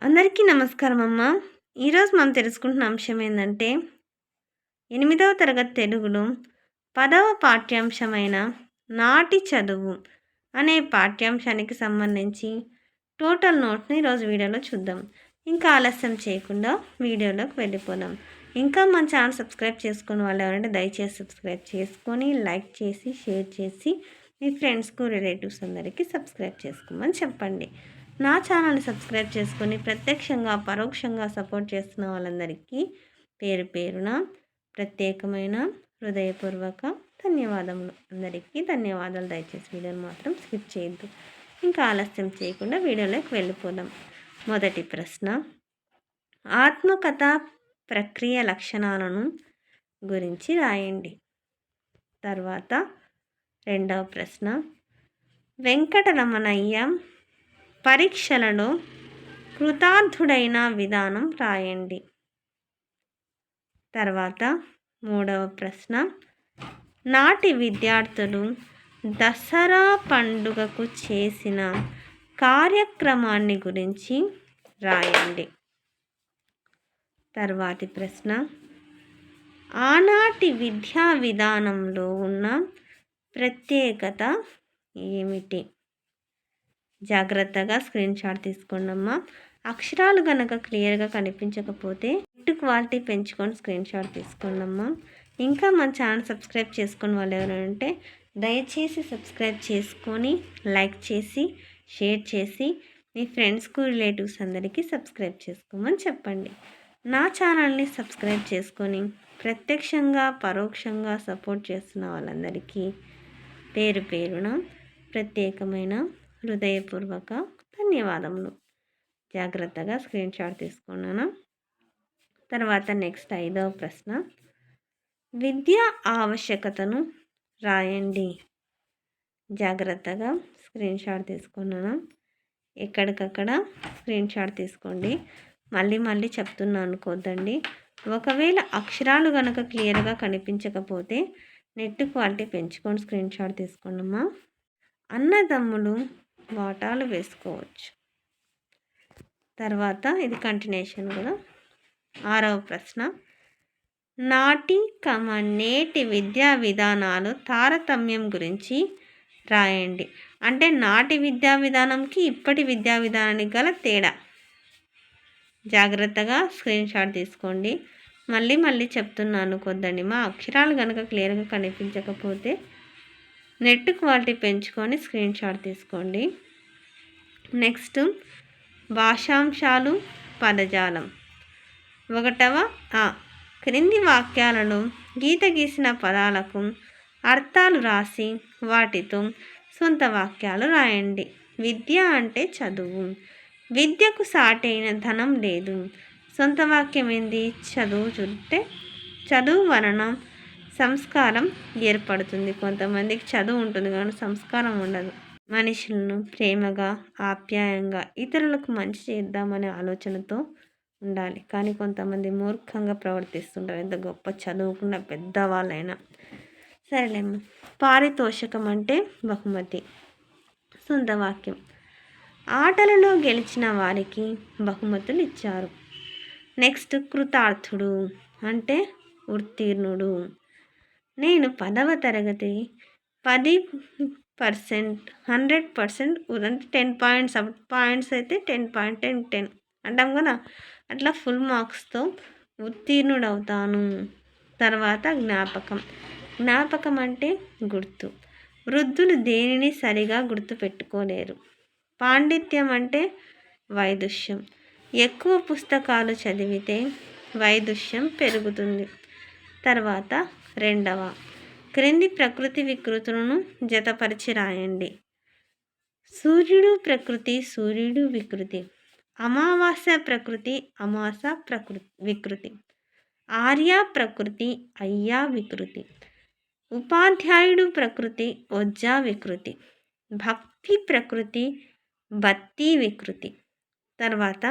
అందరికీ నమస్కారం అమ్మ. ఈరోజు మనం తెలుసుకుంటున్న అంశం ఏంటంటే 8వ తరగతి తెలుగులో 10వ పాఠ్యాంశమైన నాటి చదువు అనే పాఠ్యాంశానికి సంబంధించి టోటల్ నోట్స్ని ఈరోజు వీడియోలో చూద్దాం. ఇంకా ఆలస్యం చేయకుండా వీడియోలోకి వెళ్ళిపోదాం. ఇంకా మన ఛానల్ సబ్స్క్రైబ్ చేసుకున్న వాళ్ళు ఎవరంటే దయచేసి సబ్స్క్రైబ్ చేసుకొని లైక్ చేసి షేర్ చేసి మీ ఫ్రెండ్స్కు రిలేటివ్స్ అందరికీ సబ్స్క్రైబ్ చేసుకోమని చెప్పండి. నా ఛానల్ని సబ్స్క్రైబ్ చేసుకొని ప్రత్యక్షంగా పరోక్షంగా సపోర్ట్ చేస్తున్న వాళ్ళందరికీ పేరు పేరున ప్రత్యేకమైన హృదయపూర్వక ధన్యవాదములు. అందరికీ ధన్యవాదాలు. దయచేసి వీడియోని మాత్రం స్కిప్ చేయొద్దు. ఇంకా ఆలస్యం చేయకుండా వీడియోలోకి వెళ్ళిపోదాం. మొదటి ప్రశ్న, ఆత్మకథ ప్రక్రియ లక్షణాలను గురించి రాయండి. తర్వాత రెండవ ప్రశ్న, వెంకటరమణయ్య పరీక్షలలో కృతార్థుడైన విధానం రాయండి. తర్వాత మూడవ ప్రశ్న, నాటి విద్యార్థులు దసరా పండుగకు చేసిన కార్యక్రమాన్ని గురించి రాయండి. తర్వాతి ప్రశ్న, ఆనాటి విద్యా విధానంలో ఉన్న ప్రత్యేకత ఏమిటి? జాగ్రత్తగా స్క్రీన్ షాట్ తీసుకోండమ్మా. అక్షరాలు కనుక క్లియర్గా కనిపించకపోతే నెట్ క్వాలిటీ పెంచుకొని స్క్రీన్ షాట్ తీసుకోండమ్మా. ఇంకా మన ఛానల్ సబ్స్క్రైబ్ చేసుకుని వాళ్ళు ఎవరంటే దయచేసి సబ్స్క్రైబ్ చేసుకొని లైక్ చేసి షేర్ చేసి మీ ఫ్రెండ్స్కు రిలేటివ్స్ అందరికీ సబ్స్క్రైబ్ చేసుకోమని చెప్పండి. నా ఛానల్ని సబ్స్క్రైబ్ చేసుకొని ప్రత్యక్షంగా పరోక్షంగా సపోర్ట్ చేస్తున్న వాళ్ళందరికీ పేరు పేరున ప్రత్యేకమైన హృదయపూర్వక ధన్యవాదములు. జాగ్రత్తగా స్క్రీన్ షాట్ తీసుకున్నాను. తర్వాత నెక్స్ట్ 5వ ప్రశ్న, విద్యా ఆవశ్యకతను రాయండి. జాగ్రత్తగా స్క్రీన్ షాట్ తీసుకున్నాను. ఎక్కడికక్కడ స్క్రీన్ షాట్ తీసుకోండి. మళ్ళీ చెప్తున్నా అనుకోద్దండి. ఒకవేళ అక్షరాలు కనుక క్లియర్గా కనిపించకపోతే నెట్ క్వాలిటీ పెంచుకొని స్క్రీన్ షాట్ తీసుకోండమ్మా. అన్నదమ్ములు వాటాలు వేసుకోవచ్చు. తర్వాత ఇది కంటిన్యూషన్ కూడా. 6వ ప్రశ్న, నాటి నేటి విద్యా విధానాలు తారతమ్యం గురించి రాయండి. అంటే నాటి విద్యా విధానంకి ఇప్పటి విద్యా విధానానికి గల తేడా. జాగ్రత్తగా స్క్రీన్ షాట్ తీసుకోండి. మళ్ళీ చెప్తున్నాను అనుకోద్దండి. మా అక్షరాలు కనుక క్లియర్గా కనిపించకపోతే నెట్ క్వాలిటీ పెంచుకొని స్క్రీన్ షాట్ తీసుకోండి. నెక్స్ట్ భాషాంశాలు పదజాలం. 1వ క్రింది వాక్యాలలో గీత గీసిన పదాలకు అర్థాలు రాసి వాటితో సొంత వాక్యాలు రాయండి. విద్య అంటే చదువు. విద్యకు సాటైన ధనం లేదు. సొంత వాక్యం ఏంది? చదువు చుట్టే చదువు వలన సంస్కారం ఏర్పడుతుంది. కొంతమందికి చదువు ఉంటుంది కానీ సంస్కారం ఉండదు. మనుషులను ప్రేమగా ఆప్యాయంగా ఇతరులకు మంచి చేద్దామనే ఆలోచనతో ఉండాలి. కానీ కొంతమంది మూర్ఖంగా ప్రవర్తిస్తుంటారు, ఎంత గొప్ప చదువుకున్న పెద్దవాళ్ళైనా. సరేలేమ్మా. పారితోషికం అంటే బహుమతి. సొంత వాక్యం, ఆటలలో గెలిచిన వారికి బహుమతులు ఇచ్చారు. నెక్స్ట్ కృతార్థుడు అంటే ఉత్తీర్ణుడు. నేను 10వ తరగతి 10% 100% అంటే 10 పాయింట్స్ పాయింట్స్ అయితే 10 అంటాం కదా, అట్లా ఫుల్ మార్క్స్తో ఉత్తీర్ణుడవుతాను. తర్వాత జ్ఞాపకం అంటే గుర్తు. వృద్ధులు దేనిని సరిగా గుర్తు పెట్టుకోలేరు. పాండిత్యం అంటే వైదుష్యం. ఎక్కువ పుస్తకాలు చదివితే వైదుష్యం పెరుగుతుంది. తర్వాత 2వ, క్రింది ప్రకృతి వికృతులను జతపరిచి రాయండి. సూర్యుడు ప్రకృతి, సూర్యుడు వికృతి. అమావాస్య ప్రకృతి, అమాస వికృతి. ఆర్య ప్రకృతి, అయ్య వికృతి. ఉపాధ్యాయుడు ప్రకృతి, ఒజ్జ వికృతి. భక్తి ప్రకృతి, బత్తి వికృతి. తర్వాత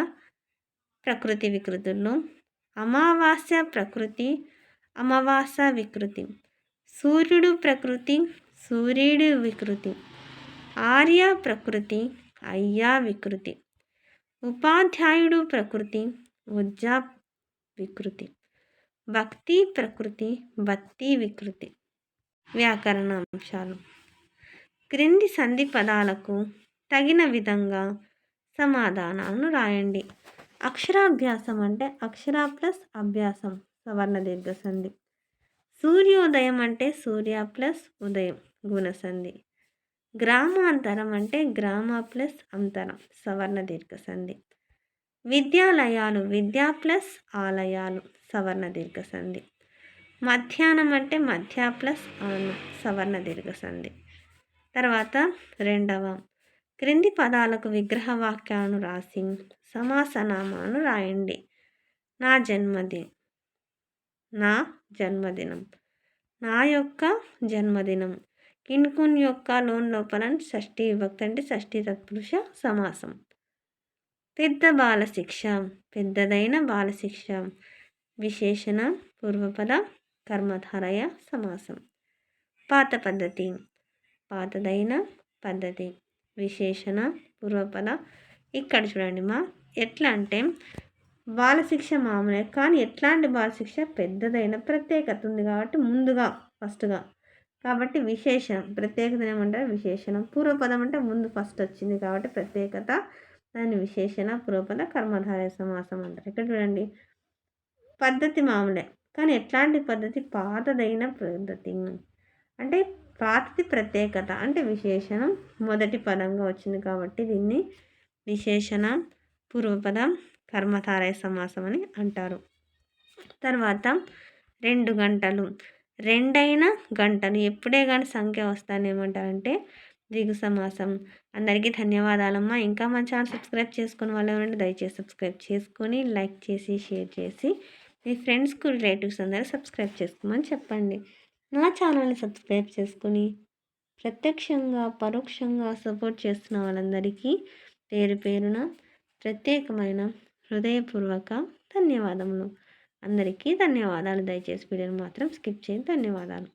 ప్రకృతి వికృతుల్లో అమావాస్య ప్రకృతి, అమావాస వికృతి. సూర్యుడు ప్రకృతి, సూర్యుడు వికృతి. ఆర్య ప్రకృతి, అయ్య వికృతి. ఉపాధ్యాయుడు ప్రకృతి, ఉజ్జా వికృతి. భక్తి ప్రకృతి, భక్తి వికృతి. వ్యాకరణాంశాలు. క్రింది సంధి పదాలకు తగిన విధంగా సమాధానాలను రాయండి. అక్షరాభ్యాసం అంటే అక్షర ప్లస్ అభ్యాసం సవర్ణ దీర్ఘ సంధి. సూర్యోదయం అంటే సూర్య ప్లస్ ఉదయం గుణసంధి. గ్రామాంతరం అంటే గ్రామ ప్లస్ అంతరం సవర్ణ దీర్ఘ సంధి. విద్యాలయాలు విద్యా ప్లస్ ఆలయాలు సవర్ణ దీర్ఘ సంధి. మధ్యాహ్నం అంటే మధ్య ప్లస్ ఆనం సవర్ణ దీర్ఘ సంధి. తర్వాత రెండవ, క్రింది పదాలకు విగ్రహ వాక్యాలను రాసి సమాసనామాను రాయండి. నా జన్మదినం, నా యొక్క జన్మదినం. కిన్కున్ యొక్క లోన్ లోపల షష్ఠీ విభక్తి అంటే షష్ఠీ తత్పురుష సమాసం. పెద్ద బాలశిక్ష, పెద్దదైన బాలశిక్ష. విశేషణ పూర్వపద కర్మధారయ సమాసం. పాత పద్ధతి, పాతదైన పద్ధతి. విశేషణ పూర్వపద. ఇక్కడ చూడండి ఎట్లా అంటే బాలశిక్ష మామూలే, కానీ ఎట్లాంటి బాలశిక్ష పెద్దదైన ప్రత్యేకత ఉంది కాబట్టి ముందుగా ఫస్ట్గా, కాబట్టి విశేషణం. ప్రత్యేకత ఏమంటారు విశేషణం. పూర్వపదం అంటే ముందు ఫస్ట్ వచ్చింది కాబట్టి ప్రత్యేకత, దాన్ని విశేషణ పూర్వపద కర్మధారయ సమాసం అంటారు. ఇక్కడ చూడండి పద్ధతి మామూలే, కానీ ఎట్లాంటి పద్ధతి పాతదైన పద్ధతి అంటే పాతది ప్రత్యేకత అంటే విశేషణం మొదటి పదంగా వచ్చింది కాబట్టి దీన్ని విశేషణ పూర్వపద కర్మధారయ సమాసం అని అంటారు. తర్వాత 2 గంటలు, రెండైన గంటలు. ఎప్పుడే కానీ సంఖ్య వస్తాను ఏమంటారంటే ద్విగు సమాసం. అందరికీ ధన్యవాదాలమ్మా. ఇంకా మన ఛానల్ సబ్స్క్రైబ్ చేసుకుని వాళ్ళు ఎవరంటే దయచేసి సబ్స్క్రైబ్ చేసుకొని లైక్ చేసి షేర్ చేసి మీ ఫ్రెండ్స్కు రిలేటివ్స్ అందరూ సబ్స్క్రైబ్ చేసుకోమని చెప్పండి. నా ఛానల్ని సబ్స్క్రైబ్ చేసుకుని ప్రత్యక్షంగా పరోక్షంగా సపోర్ట్ చేస్తున్న వాళ్ళందరికీ పేరు పేరున ప్రత్యేకమైన హృదయపూర్వక ధన్యవాదములు. అందరికీ ధన్యవాదాలు. దయచేసి వీడియోని మాత్రం స్కిప్ చేయండి. ధన్యవాదాలు.